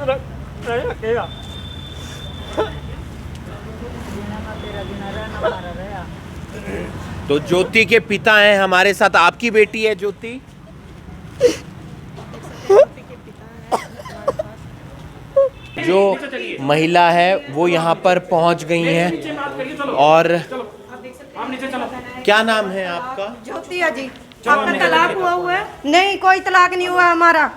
रखेगा। तो ज्योति के पिता हैं हमारे साथ, आपकी बेटी है ज्योति। जो महिला है वो यहाँ पर पहुँच गई हैं और क्या नाम है आपका? ज्योति जी। आपका तलाक हुआ है? नहीं, कोई तलाक नहीं हुआ हमारा।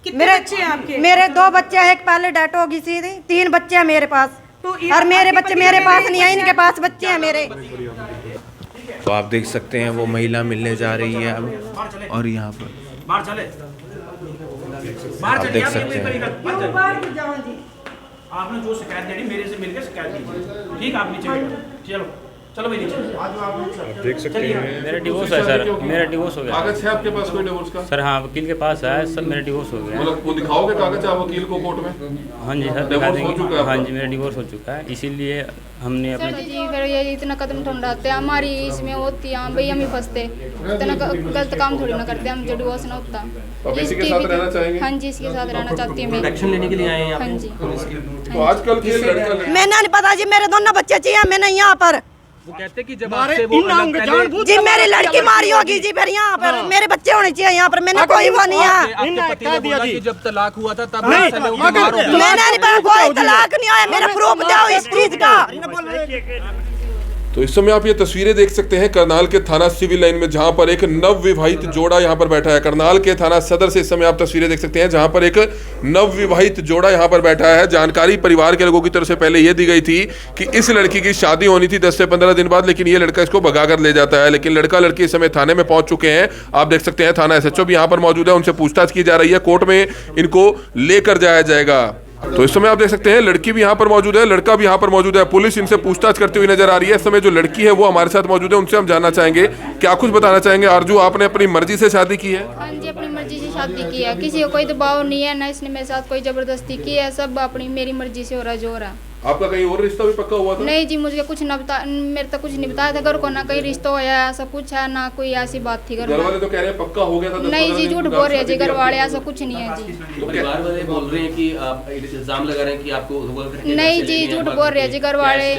मेरे बच्चे हैं आपके? मेरे 2 बच्चे हैं, एक पहले डेथ हो गई थी, 3 बच्चे हैं मेरे पास। तो और मेरे बच्चे मेरे पास नहीं है, इनके पास बच्चे हैं मेरे। तो आप देख सकते हैं वो महिला मिलने जा रही है अब, और यहाँ पर आप देख सकते हैं आपने जो शिकायत देनी मेरे से मिलकर शिकायत कीजिए। ठीक, आप नीचे चलो चलो भाई नीचे। आप देख सकते हैं मेरा डिवोर्स है सर, मेरा डिवोर्स हो गया। कागज है आपके पास कोई डिवोर्स का? सर हाँ, वकील के पास है सब, मेरा डिवोर्स हो गया। मतलब वो दिखाओगे कागज आप वकील को कोर्ट में? हाँ जी सर, दिखा देंगे। हाँ जी, मेरा डिवोर्स हो चुका है, इसीलिए हमने अपने जी फिर ये इतना कदम ठंडाते हमारी इसमें होती है भाई, हम ही फंसते इतना गलत काम थोड़ी ना करते हम, जो डिवोर्स ना होता। अब इसी के साथ रहना चाहेंगे? हाँ जी, इसके साथ रहना चाहती हूँ मैं। एक्शन लेने के लिए आए हैं? हाँ जी। तो आजकल के लड़का मैंने नहीं पता जी, मेरे दोनों बच्चे चाहिए, मैं नहीं यहाँ पर। वो कहते कि जब आपसे वो जी मेरी लड़की मारी होगी जी, फिर यहाँ पर मेरे बच्चे होने चाहिए यहाँ पर, मैंने कोई वो नहीं है। आपके पति ने बोला कि जब तलाक हुआ था तब मैंने नहीं पता, कोई तलाक नहीं आया, मेरा प्रूफ दो इस चीज का। तो इस समय आप ये तस्वीरें देख सकते हैं करनाल के थाना सिविल लाइन में, जहां पर एक नव विवाहित जोड़ा यहां पर बैठा है। करनाल के थाना सदर से इस समय आप तस्वीरें देख सकते हैं जहां पर एक नव विवाहित जोड़ा यहां पर बैठा है। जानकारी परिवार के लोगों की तरफ से पहले यह दी गई थी कि इस लड़की की शादी होनी थी 10 से 15 दिन बाद, लेकिन ये लड़का इसको भगा कर ले जाता है। लेकिन लड़का लड़की इस समय थाने में पहुंच चुके हैं। आप देख सकते हैं थाना SHO भी यहाँ पर मौजूद है, उनसे पूछताछ की जा रही है, कोर्ट में इनको लेकर जाया जाएगा। तो इस समय आप देख सकते हैं लड़की भी यहाँ पर मौजूद है, लड़का भी यहाँ पर मौजूद है। पुलिस इनसे पूछताछ करती हुई नजर आ रही है। इस समय जो लड़की है वो हमारे साथ मौजूद है, उनसे हम जानना चाहेंगे क्या कुछ बताना चाहेंगे। आरजू, आपने अपनी मर्जी से शादी की है? हाँ जी, अपनी मर्जी से शादी की है, किसी को कोई दबाव नहीं है, ना इसने मेरे साथ कोई जबरदस्ती की है, सब अपनी मेरी मर्जी से हो रहा है जो हो रहा है। आपका कहीं और रिश्ता भी पक्का हुआ था? नहीं जी, मुझे कुछ न बता, मेरे तक कुछ नहीं बताया था घर को, ना कहीं रिश्ता होया ऐसा कुछ है, ना कोई ऐसी बात थी घर घर में। वाले तो कह रहे हैं पक्का हो गया था। नहीं जी, झूठ बोल रहे हैं जी घर वाले, ऐसा कुछ नहीं है जी। तो परिवार वाले बोल रहे हैं कि आप इल्जाम लगा रहे हैं कि आपको नहीं जी, झूठ बोल रहे हैं जी घर वाले।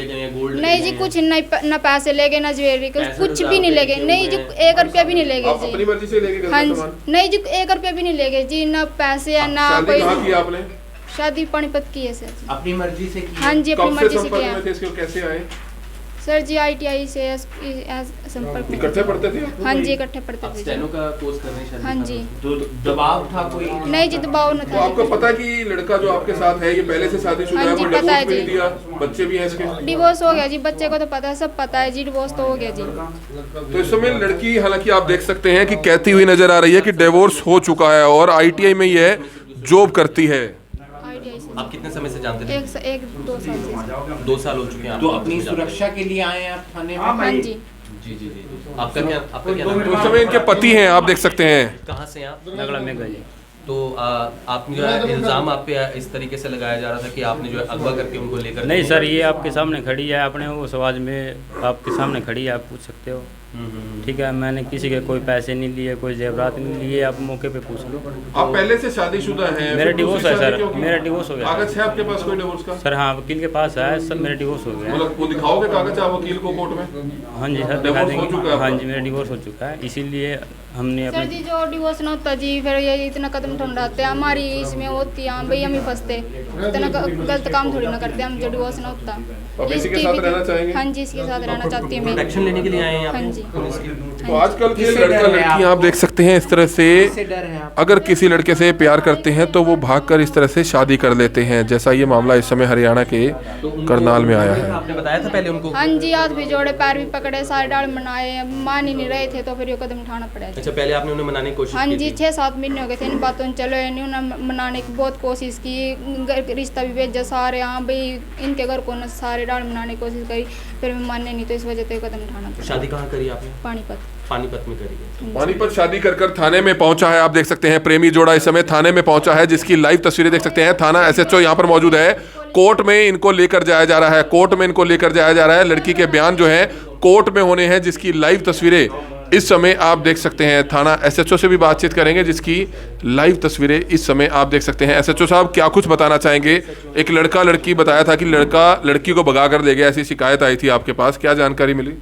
नहीं जी, कुछ नहीं, न पैसे ले गए, ना ज्वेलरी, कुछ भी नहीं ले गए। नहीं जी, 1 रुपया भी नहीं ले गए अपनी जी। मर्जी से लेके गए हाँ थे जी, सामान? नहीं जी, 1 रुपया भी नहीं ले गए जी, ना पैसे है ना शादी कोई। कहाँ की आपने? शादी पानीपत की है सर। अपनी मर्जी से की? हाँ जी, अपनी कब से मर्जी से संपर्क किया में थे इसके, कैसे आए? सर जी। ITI से संपर्क में। इकट्ठे पढ़ते थे? हाँ जी, इकट्ठे पढ़ते थे स्टेनो जी। का कोर्स कर रहे हैं? हाँ जी। तो दबाव था कोई? नहीं जी, दबाव न तो था। आपको पता है कि लड़का जो आपके साथ है ये पहले से शादीशुदा है, हाँ वो जी, पता है डिवोर्स भी जी। दिया, बच्चे भी हैं इसके? डिवोर्स हो गया जी, बच्चे को तो पता है, सब पता है जी, डिवोर्स तो हो गया जी। तो इस समय लड़की हालांकि आप देख सकते हैं कि कहती हुई नजर आ रही है कि डिवोर्स हो चुका है और ITI में ये जॉब करती है। ITI से आप कितने समय से जानते थे? 1-2 साल से। 2 साल हो चुके हैं। तो अपनी सुरक्षा के लिए आए हैं आप थाने में? हाँ जी। जी जी जी। आपका क्या नाम तो इस है? समय इनके पति हैं, आप देख सकते हैं। कहाँ से हैं आप? नगड़ा में गए। तो आप जो है इल्जाम आप पे इस तरीके से लगाया जा रहा था कि आपने जो है अगवा करके उनको लेकर नहीं सर, ये आपके सामने खड़ी है, अपने वो समाज में आपके सामने खड़ी है, आप पूछ सकते हो। ठीक है, मैंने किसी के कोई पैसे नहीं लिए, कोई जेवरात नहीं लिए, आप मौके पे पूछ लो। आप पहले से शादीशुदा हैं? मेरा फिर डिवोर्स दूसरी है शादी सर, क्यों की? मेरा डिवोर्स हो गया। कागज है आपके पास कोई डिवोर्स का? सर हाँ, वकील के पास है सब, मेरा डिवोर्स हो गया। मतलब वो दिखाओगे कागज आप वकील को कोर्ट में? हाँ जी सर, दिखा डिवोर्स हो चुका देंगे। है हाँ आपका? जी, मेरा डिवोर्स हो चुका है, इसीलिए हमने सर अपने जी, जो डिवोर्स ना होता जी, फिर ये इतना कदम ठंडाते हमारी इसमें होती है भाई, हम ही फंसते इतना गलत काम थोड़ी ना करते हम, जो डिवोर्स ना होता। अब इसी के साथ रहना चाहेंगे? हाँ जी, इसके साथ रहना चाहती हूँ मैं। एक्शन लेने के लिए आए हैं? हाँ जी। तो आजकल के लड़का लड़की आप देख सकते हैं इस तरह से, अगर किसी लड़के से प्यार करते हैं तो वो भागकर इस तरह से शादी कर लेते हैं, जैसा ये मामला इस समय हरियाणा के करनाल में आया है। आपने बताया था पहले उनको? हाँ जी, हाथ भी जोड़े, पैर भी पकड़े, सारे डाल मनाए, मान ही नहीं रहे थे, तो फिर ये कदम उठाना पड़ा जी। अच्छा, पहले आपने उन्हें मनाने की कोशिश हाँ की जी, थी? 6-7 महीने हो गए थे इन बातों में, चलो नहीं उन्होंने मनाने की बहुत कोशिश की, रिश्ता भी भेजा सारे, हाँ भाई इनके घर को न सारे डाल मनाने की कोशिश करी, फिर मैं मानने नहीं, तो इस वजह से कदम उठाना पड़ा। शादी कहाँ करी आपने? पानीपत में करी है। पानीपत शादी कर थाने में पहुंचा है। आप देख सकते हैं प्रेमी जोड़ा इस समय थाने में पहुंचा है, जिसकी लाइव तस्वीरें देख सकते हैं। थाना SHO यहाँ पर मौजूद है, कोर्ट में इनको लेकर जाया जा रहा है, कोर्ट में इनको लेकर जाया जा रहा है। लड़की के बयान जो है कोर्ट में होने हैं, जिसकी लाइव तस्वीरें इस समय आप देख सकते हैं थाना एसएचओ से भी बातचीत करेंगे, जिसकी लाइव तस्वीरें इस समय आप देख सकते हैं। एसएचओ साहब, क्या कुछ बताना चाहेंगे? एक लड़का लड़की बताया था कि लड़का लड़की को भगा कर ले गया, ऐसी शिकायत आई थी आपके पास, क्या जानकारी मिली?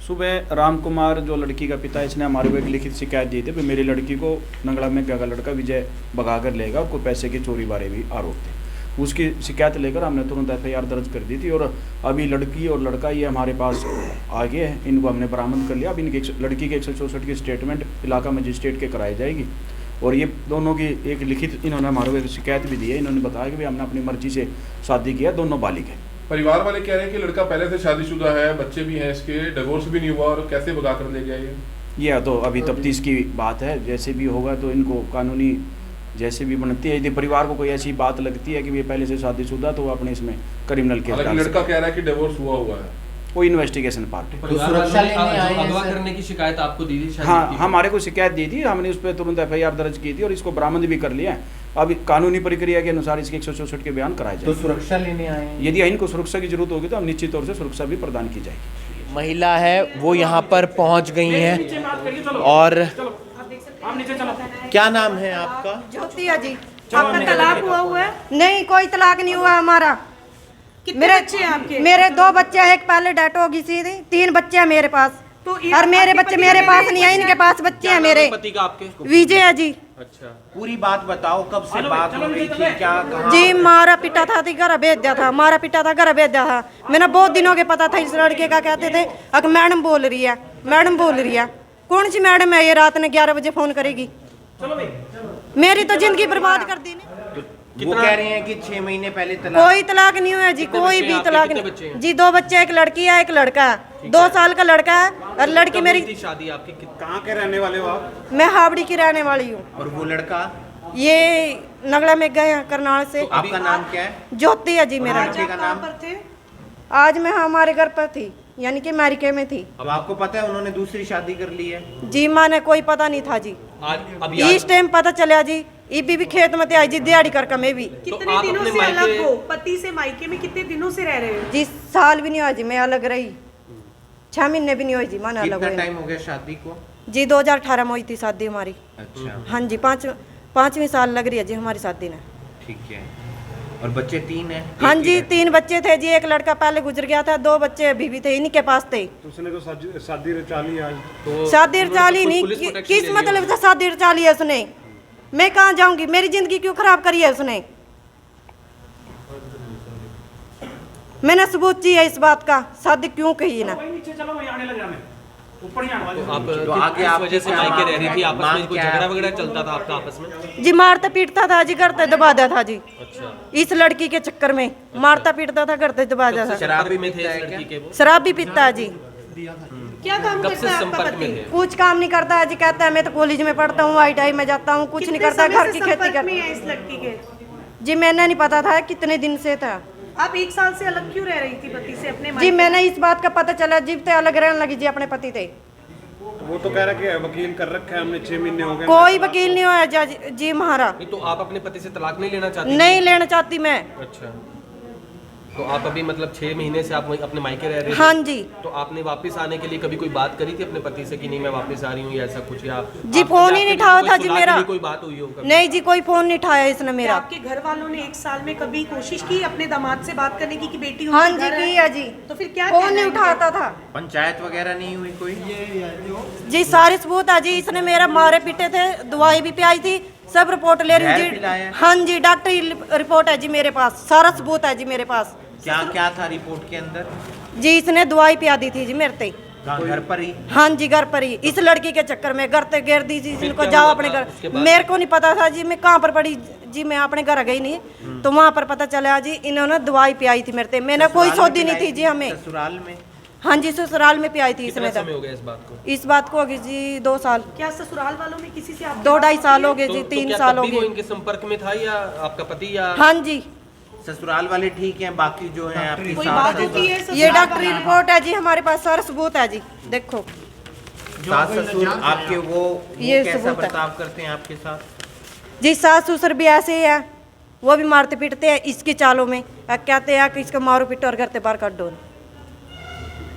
सुबह राम कुमार जो लड़की का पिता है, इसने हमारे को एक लिखित शिकायत दी थी कि मेरी लड़की को नंगड़ा में का लड़का विजय भगा कर लेगा और कोई पैसे की चोरी बारे भी आरोप थे। उसकी शिकायत लेकर हमने तुरंत एफआईआर दर्ज कर दी थी और अभी लड़की और लड़का ये हमारे पास आ गए हैं, इनको हमने बरामद कर लिया। अब इनकी लड़की के 164 की स्टेटमेंट इलाका मजिस्ट्रेट के कराई जाएगी और ये दोनों की एक लिखित इन्होंने हमारे को एक शिकायत भी दी है। इन्होंने बताया कि भाई हमने अपनी मर्जी से शादी किया, दोनों बालिग हैं। परिवार वाले कह रहे हैं कि लड़का पहले से शादीशुदा है, बच्चे भी हैं इसके, डिवोर्स भी नहीं हुआ और कैसे भगा कर ले गया ये तो अभी तफ्तीश की बात है। जैसे भी होगा तो इनको कानूनी जैसे भी बनती है। यदि परिवार को कोई ऐसी बात लगती है कि ये पहले से शादीशुदा, तो वो अपने इसमें क्रिमिनल केस डाल सकते हैं। लड़का कह रहा है कि डिवोर्स हुआ है, वो इन्वेस्टिगेशन पार्ट है। अगवा करने की शिकायत आपको दी थी? हाँ, हमारे को शिकायत दी थी, हमने उस पर तुरंत एफआईआर दर्ज की थी और इसको बरामद भी कर लिया है। अब कानूनी प्रक्रिया के अनुसार इसके 164 के बयान कराए जाए। तो सुरक्षा लेने आए हैं? यदि इनको सुरक्षा की जरूरत होगी तो हम निश्चित तौर से सुरक्षा भी प्रदान की जाएगी। महिला है वो यहाँ पर पहुँच गई हैं और क्या नाम है आपका? ज्योतिया जी। आपका तलाक हुआ है? नहीं, कोई तलाक नहीं हुआ हमारा। मेरे बच्चे हैं आपके? मेरे 2 बच्चे हैं, एक पहले डेट हो गई थी, 3 बच्चे हैं मेरे पास। तो और मेरे बच्चे मेरे पास नहीं है, इनके पास बच्चे हैं मेरे। पति का आपके? विजय जी। अच्छा, पूरी बात बताओ, कब से बात हो रही थी, क्या कहा? जी मारा पिटा था, घर भेज दिया था, मारा पिटा था, घर भेज दिया था। मैंने बहुत दिनों के पता था इस लड़के का। कहते थे अगर मैडम बोल रही है, मैडम बोल रही है। कौन सी मैडम है ये रात में 11 बजे फोन करेगी? मेरी तो जिंदगी बर्बाद कर दी। वो कह रहे हैं कि 6 महीने पहले तलाक। कोई तलाक नहीं हुआ जी, कोई भी तलाक नहीं जी। 2 बच्चे, एक लड़की है, एक लड़का है। 2 साल का लड़का है और लड़की मेरी। शादी आपकी कहाँ के रहने वाले हो आप? मैं हावड़ी की रहने वाली हूँ। और वो लड़का ये नगड़ा में गए हैं करनाल से। तो आपका नाम क्या है? ज्योति है जी मेरा। लड़के का नाम? आज मैं हमारे घर पर थी, यानी कि अमेरिका में थी। अब आपको पता है उन्होंने दूसरी शादी कर ली है? जी माँ ने कोई पता नहीं था जी। इस टाइम पता चला जी। इबी भी खेत में आई जी, दिहाड़ी करके मैं भी। कितने दिनों से अलग हो? पति से मायके में कितने दिनों से रह रहे हो? जी साल भी नहीं हुआ जी, मैं अलग रही। 6 महीने भी नहीं हुई जी माँ अलग। कितना टाइम हो गया शादी को? जी 2018 में हुई थी शादी हमारी। अच्छा। हाँ जी, 5वीं साल लग रही है जी हमारी शादी ने। ठीक है। और बच्चे 3 हैं? हाँ जी, 3 बच्चे थे जी। एक लड़का पहले गुजर गया था, 2 बच्चे अभी भी थे, इन्हीं के पास थे। उसने तो शादी रचा ली आज। तो शादी रचा ली नहीं, किस मतलब से शादी रचा ली है उसने? मैं कहाँ जाऊंगी? मेरी जिंदगी क्यों खराब करी है उसने? मैंने सबूत चाहिए इस बात का, शादी क्यों कही ना। आप किस वजह से मायके रह रही थी? आपस में कोई झगड़ा वगैरह चलता था आपका आपस में? जी मारता पीटता था जी, घर तक दबा दिया था जी। अच्छा। इस लड़की के चक्कर में मारता पीटता था, घर तक दबा दिया था। शराब भी में थे इस लड़की के? वो शराब भी पीता है जी। क्या काम कब करता से है आपका संपर्क पति? में थे? कुछ काम नहीं करता है जी। कहता है मैं तो कॉलेज में पढ़ता हूँ, ITI में जाता हूँ, कुछ नहीं करता, घर की खेती संपर्क में कर। है इस लड़की के? जी मैंने नहीं पता था कितने दिन से था। आप 1 साल से अलग क्यों रह रही थी पति से अपने जी मायके? मैंने इस बात का पता चला जीव ते अलग रहने लगी जी अपने पति थे। वो तो कह रहा कि वकील कर रखा है हमने, 6 महीने हो गए। कोई वकील नहीं हुआ जी महारा। तो आप अपने पति से तलाक नहीं लेना चाहती? नहीं लेना चाहती मैं। अच्छा, तो आप अभी मतलब 6 महीने से आप अपने मायके रह रहे थे? हाँ जी। तो आपने वापस आने के लिए कभी कोई बात करी थी अपने पति से कि नहीं मैं वापस आ रही हूँ या ऐसा कुछ? या जी फोन ही नहीं उठाया था जी मेरा। कोई बात हुई हो कभी? नहीं जी, कोई फोन नहीं उठाया इसने मेरा। आपके घर वालों ने 1 साल में कभी कोशिश की अपने दामाद से बात करने की कि बेटी हाँ उनके जी घर की है? है जी। तो फिर क्या फोन कहना नहीं है उठाता था पंचायत वगैरह नहीं हुई कोई? जी। सारे सबूत है जी। इसने मेरा मारे पीटे थे, दवाई भी पिलाई थी, सब रिपोर्ट ले रही हूँ जी। हाँ जी, डॉक्टरी रिपोर्ट है जी मेरे पास, सारा सबूत है जी मेरे पास। क्या क्या था रिपोर्ट के अंदर? जी इसने दवाई पिया दी थी जी मेरे ते। घर पर ही? हाँ जी घर पर ही। इस लड़की के चक्कर में घर तक गिर दी जी। इनको जाओ अपने घर। मेरे को नहीं पता था जी मैं कहाँ पर पड़ी जी। मैं अपने घर गई नहीं तो वहाँ पर पता चला जी इन्होंने दवाई पियाई थी मेरे ते। मैंने कोई सौदी नहीं थी जी हमें। ससुराल में? हाँ जी ससुराल में पियाई थी इसने। समय हो गया इस बात को? इस बात को हो गई जी 2 साल। क्या ससुराल वालों में किसी से आप 2-2.5 साल हो गए जी, तो 3 क्या साल तब हो भी वो गए। इनके संपर्क में था या आपका पति या? हाँ जी। ससुराल वाले ठीक हैं, बाकी जो हैं आपकी कोई बात सास होती है? ये डॉक्टरी रिपोर्ट है जी हमारे पास, सारा सबूत है जी। देखो सास ससुर आपके वो ये कैसा सबूत है। बर्ताव करते हैं आपके साथ? जी सास ससुर भी ऐसे ही है, वो भी मारते पीटते हैं इसकी चालों में। कहते हैं कि इसको मारो पीटो और घर से बाहर काट दो।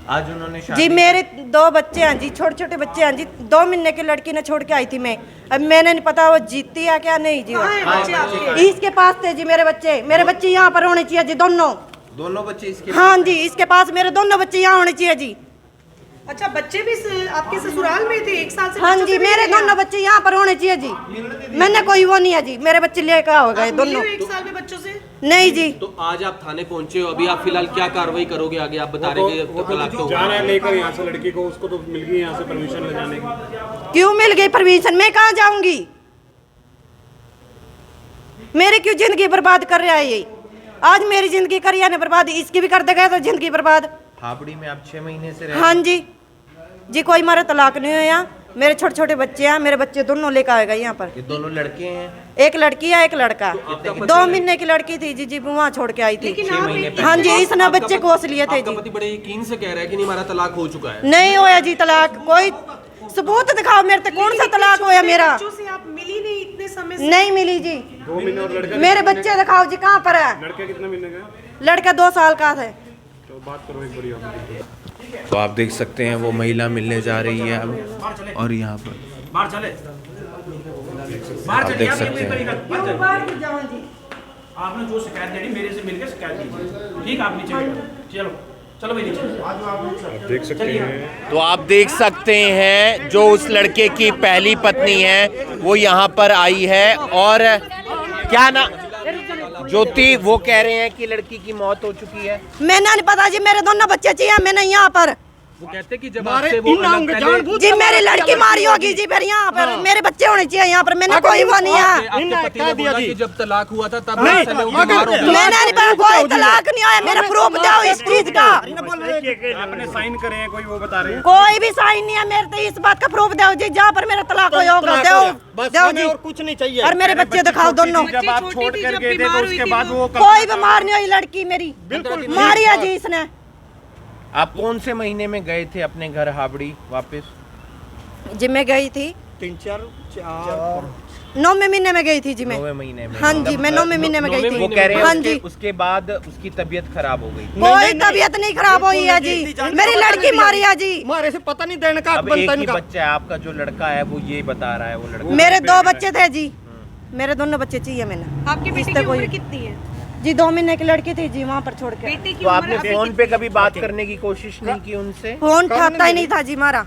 आज उन्होंने जी शादी मेरे 2 बच्चे हैं जी, छोटे छोटे बच्चे हैं जी। 2 महीने की लड़की ने छोड़ के आई थी मैं। अब मैंने नहीं पता वो जीती है क्या नहीं जी। कहाँ हैं बच्चे आपके? इसके पास थे जी मेरे बच्चे यहाँ पर होने चाहिए जी दोनों बच्चे इसके हाँ जी, इसके पास मेरे दोनों बच्चे यहाँ होने चाहिए जी। अच्छा, बच्चे भी आपके ससुराल में थे 1 साल से? हाँ बच्चों जी, से भी मेरे मिले आप? दोनों बच्चे यहाँ पर होने चाहिए जी। मैंने कोई वो नहीं है जी, मेरे बच्चे लेकर हो गए आप मिले दोनों। हो 1 साल में बच्चों से? नहीं जी। तो आज आप थाने पहुंचे हो, अभी आप फिलहाल क्या कार्रवाई करोगे आगे? आप बता रहे कि तलाक तो जाना है लेकर यहाँ से लड़की को, उसको तो मिल गई यहाँ से परमिशन ले जाने की। क्यों मिल गई परमिशन? मैं कहाँ जाऊंगी? मेरी क्यों जिंदगी बर्बाद कर रहा है ये? आज मेरी जिंदगी करिया ने बर्बाद, इसकी भी कर देगा तो जिंदगी बर्बाद। हाबड़ी में आप 6 महीने से रह हाँ जी कोई मारा तलाक नहीं हुआ। मेरे छोटे छोटे बच्चे हैं, मेरे बच्चे दोनों लेकर आएगा यहाँ पर। ये दोनों लड़के हैं? एक लड़की है, एक लड़का। 2 महीने की लड़की थी जी वहाँ छोड़ के आई थी। हाँ जी, इसने बच्चे कोस लिए थे आपका जी। पति बड़े यकीन से कह रहा है कि नहीं हमारा तलाक हो चुका है। नहीं होया जी तलाक, कोई सबूत दिखाओ मेरे से, कौन सा तलाक होया मेरा? बच्चों से आप मिली नहीं इतने समय से? नहीं मिली जी। 2 महीने और लड़का मेरे बच्चे दिखाओ जी, कहाँ पर है? लड़का कितने महीने का है? लड़का 2 साल का है। तो बात करो एक बारी और। तो आप देख सकते हैं वो महिला मिलने जा रही है अब, और यहाँ पर बाहर चले, आप देख सकते हैं आपने जो शिकायत दी मेरे से मिलकर शिकायत कीजिए। ठीक, आप नीचे बैठो। चलो भाई नीचे। देख सकते हैं तो आप देख सकते हैं जो उस लड़के की पहली पत्नी है वो यहाँ पर आई है, और क्या ना ज्योति, वो कह रहे हैं कि लड़की की मौत हो चुकी है। मैंने नहीं पता जी, मेरे दोनों बच्चे चाहिए, मैंने यहाँ पर। वो कहते कि जब आपसे वो अलग पहले जी मेरी लड़की मारी होगी जी, फिर यहाँ पर मेरे बच्चे होने चाहिए यहाँ पर। मैंने कोई वो नहीं है। आपके पति ने बोला कि जब तलाक हुआ था तब बीमार हो गए। मैंने नहीं पता, कोई तलाक नहीं आया। मेरा प्रूफ दो इस चीज का। आपने साइन करे हैं, कोई वो बता रहे हैं। कोई भी साइन नहीं है मेरे तो इस बात का प्रूफ दो जी, जहाँ पर मेरा तलाक होगा दो जी। और कुछ नहीं चाहिए। और मेरे बच्चे दिखाओ दोनों। जब आप छोड़ कर गए थे तो उसके बाद वो कोई बीमार नहीं हुई लड़की मेरी, बिल्कुल मारी है जी इसने। आप कौन से महीने में गए थे अपने घर हाबड़ी वापस? जी मैं गई थी 9वें महीने में गई थी जी मैं। 9वें महीने में? हाँ जी, मैं 9वें महीने में गई थी। वो कह रहे हाँ हैं जी, उसके बाद उसकी तबीयत खराब हो गई। कोई तबीयत नहीं खराब हुई है जी, मेरी लड़की मारी है जी। हमारे से पता नहीं देने का अब एक ही बच्चा है आपका, जो लड़का है वो ये बता रहा है वो लड़का। मेरे 2 बच्चे थे जी, मेरे दोनों बच्चे चाहिए मैंने। आपके बेटे की उम्र कितनी है? जी 2 महीने की लड़की थी जी वहाँ पर छोड़ के। बेटे की तो आपने उम्र फोन पे कभी बात करने की कोशिश नहीं की उनसे? फोन उठाता ही नहीं था जी, मारा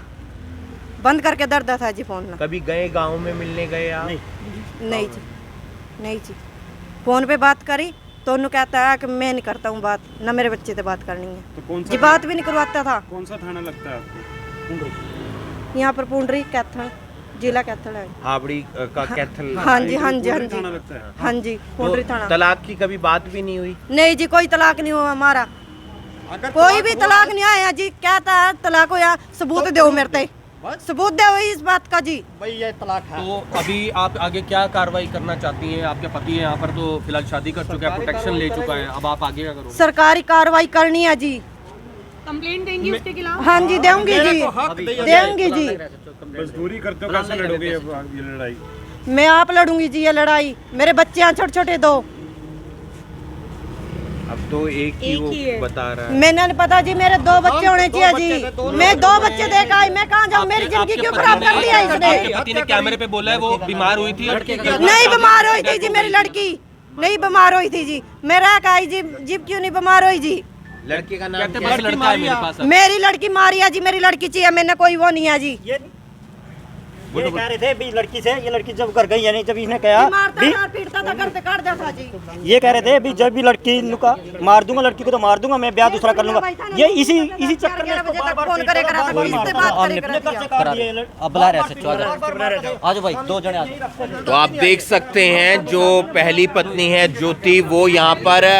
बंद करके दर्द था जी फोन ना। कभी गए गांव में मिलने गए आप? नहीं जी, नहीं जी। फोन पे बात करी तो उन्होंने कहता है कि मैं नहीं करता हूँ बात, ना मेरे बच्चे से बात करनी है। तो कौन सा जी बात भी नहीं करवाता था। कौन सा थाना लगता है आपको? यहाँ पर पुंडरी कैथल, जिला कैथल है। हाबड़ी का कैथल? हाँ जी हाँ जी हाँ जी थाना लगता है। हाँ जी, पुंडरी तो थाना। तलाक की कभी बात भी नहीं हुई? नहीं जी, कोई तलाक नहीं हुआ हमारा, कोई भी तलाक नहीं आया जी। कहता है तलाक होया, सबूत दो मेरे ते, सबूत दो इस बात का जी। भाई ये तलाक है। तो अभी आप आगे क्या कार्रवाई करना चाहती हैं? आपके पति है यहाँ पर तो फिलहाल शादी कर चुका है, प्रोटेक्शन ले चुका है, अब आप आगे क्या करोगे? सरकारी कार्रवाई करनी है जी। कंप्लेंट देंगी उसके खिलाफ? हाँ जी देंगी जी, देंगी जी। मजदूरी करते हो, कैसे लड़ोगे ये लड़ाई? मैं आप लड़ूंगी जी ये लड़ाई। मेरे बच्चे हैं छोटे छोटे 2। अब तो एक ही वो बता रहा है। मैंने नहीं पता जी, मेरे 2 बच्चे होने चाहिए जी। मैं 2 बच्चे देख आई, मैं कहाँ जाऊँ? मेरी जिंदगी क्यों खराब कर दिया इसने? आपके पति ने कैमरे पे बोला है वो बीमार हुई थी। नहीं बीमार हुई थी जी मेरी लड़की, नहीं बीमार हुई थी जी। मैं रह के आई जी, जीव क्यों नहीं बीमार हुई जी? लड़के का नाम कहते क्या बस लड़का है मेरे पास। मेरी लड़की मारी है जी, मेरी लड़की चाहिए, मैंने कोई वो नहीं है जी। ये कह रहे थे भी लड़की से, ये लड़की जब घर गई यानी जब इसने कहा मारता भी था, पीटता था, घर से काट देता जी। ये कह रहे थे भी जब भी लड़की लुका मार दूंगा, लड़की को तो मार दूंगा, मैं ब्याह दूसरा कर लूंगा। ये इसी चक्कर में इसको बार-बार फोन करे करा था, पुलिस से बात करे करा दिया। अब बुला रहे से आज भाई 2 जने आज। तो आप देख सकते हैं जो पहली पत्नी है ज्योति, वो यहाँ पर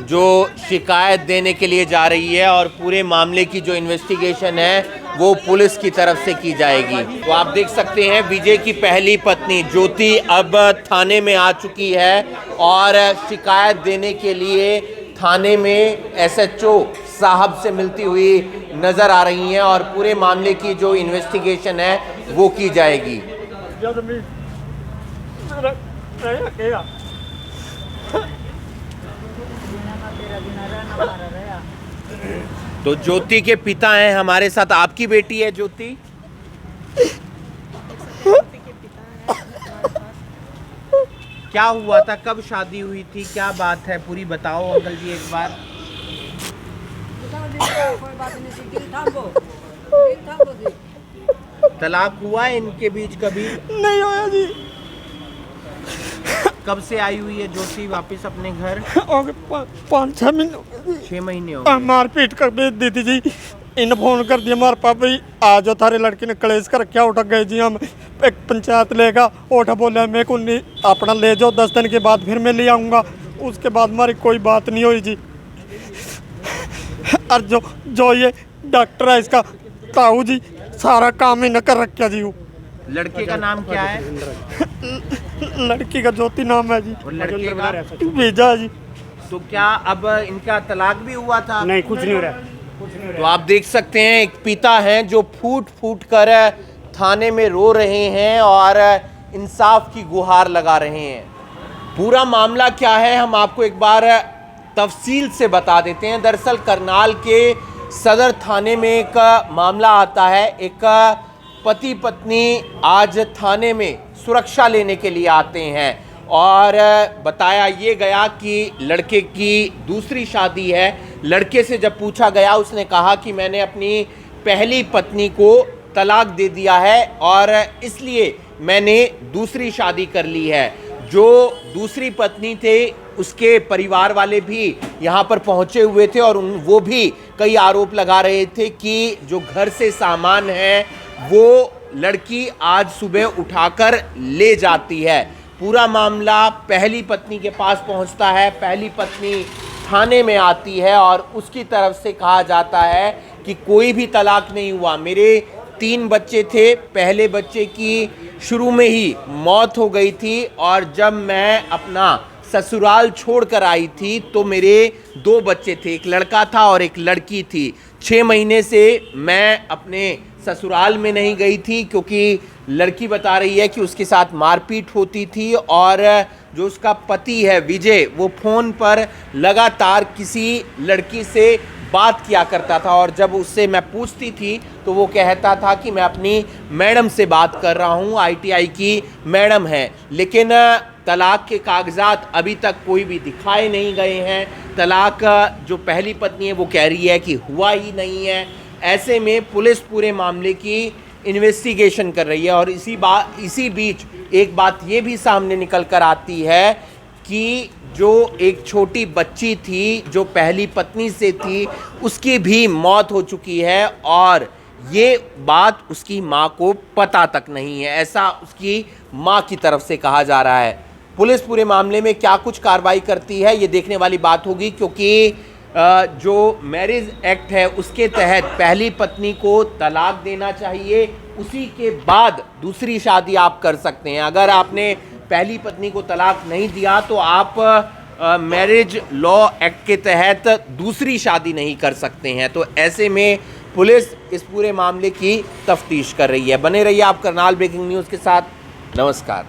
जो शिकायत देने के लिए जा रही है, और पूरे मामले की जो इन्वेस्टिगेशन है वो पुलिस की तरफ से की जाएगी। तो आप देख सकते हैं विजय की पहली पत्नी ज्योति अब थाने में आ चुकी है, और शिकायत देने के लिए थाने में SHO साहब से मिलती हुई नज़र आ रही हैं, और पूरे मामले की जो इन्वेस्टिगेशन है वो की जाएगी। तो तो ज्योति के पिता हैं हमारे साथ, आपकी बेटी है ज्योति? क्या हुआ था, कब शादी हुई थी, क्या बात है पूरी बताओ अंकल जी एक बार। तलाक हुआ है इनके बीच कभी? नहीं होया जी। कब से आई हुई है ज्योति वापस अपने घर? 5-6 महीने 6 महीने हो गए। मारपीट कर भेज दी थी जी। इन फोन कर दिया हमारे पापा जी, आ जाओ थारे लड़के ने कलेश कर क्या उठक गए जी। हम एक पंचायत लेगा उठा बोला मैं को नहीं अपना ले जाओ, 10 दिन के बाद फिर मैं ले आऊँगा। उसके बाद हमारी कोई बात नहीं हुई जी। और जो ये डॉक्टर है इसका ताऊ जी, सारा काम ही न कर रखा जी। वो लड़के का नाम क्या है? लड़की का ज्योति नाम है जी। और लड़के का? भेजा जी। तो क्या अब इनका तलाक भी हुआ था? नहीं, कुछ नहीं हो रहा। तो आप देख सकते हैं एक पिता हैं जो फूट फूट कर थाने में रो रहे हैं और इंसाफ की गुहार लगा रहे हैं। पूरा मामला क्या है हम आपको एक बार तफसील से बता देते हैं। दरअसल करनाल के सदर थाने में एक मामला आता है। एक पति पत्नी आज थाने में सुरक्षा लेने के लिए आते हैं और बताया ये गया कि लड़के की दूसरी शादी है। लड़के से जब पूछा गया उसने कहा कि मैंने अपनी पहली पत्नी को तलाक दे दिया है और इसलिए मैंने दूसरी शादी कर ली है। जो दूसरी पत्नी थे उसके परिवार वाले भी यहाँ पर पहुँचे हुए थे और वो भी कई आरोप लगा रहे थे कि जो घर से सामान है वो लड़की आज सुबह उठाकर ले जाती है। पूरा मामला पहली पत्नी के पास पहुंचता है। पहली पत्नी थाने में आती है और उसकी तरफ से कहा जाता है कि कोई भी तलाक नहीं हुआ, मेरे 3 बच्चे थे, पहले बच्चे की शुरू में ही मौत हो गई थी और जब मैं अपना ससुराल छोड़कर आई थी तो मेरे 2 बच्चे थे, एक लड़का था और एक लड़की थी। 6 महीने से मैं अपने ससुराल में नहीं गई थी क्योंकि लड़की बता रही है कि उसके साथ मारपीट होती थी और जो उसका पति है विजय वो फ़ोन पर लगातार किसी लड़की से बात किया करता था और जब उससे मैं पूछती थी तो वो कहता था कि मैं अपनी मैडम से बात कर रहा हूँ, ITI की मैडम है। लेकिन तलाक के कागजात अभी तक कोई भी दिखाए नहीं गए हैं। तलाक जो पहली पत्नी है वो कह रही है कि हुआ ही नहीं है। ऐसे में पुलिस पूरे मामले की इन्वेस्टिगेशन कर रही है और इसी बीच एक बात ये भी सामने निकल कर आती है कि जो एक छोटी बच्ची थी जो पहली पत्नी से थी उसकी भी मौत हो चुकी है और ये बात उसकी माँ को पता तक नहीं है, ऐसा उसकी माँ की तरफ से कहा जा रहा है। पुलिस पूरे मामले में क्या कुछ कार्रवाई करती है ये देखने वाली बात होगी क्योंकि जो मैरिज एक्ट है उसके तहत पहली पत्नी को तलाक देना चाहिए, उसी के बाद दूसरी शादी आप कर सकते हैं। अगर आपने पहली पत्नी को तलाक नहीं दिया तो आप मैरिज लॉ एक्ट के तहत दूसरी शादी नहीं कर सकते हैं। तो ऐसे में पुलिस इस पूरे मामले की तफ्तीश कर रही है। बने रहिए आप करनाल ब्रेकिंग न्यूज़ के साथ। नमस्कार।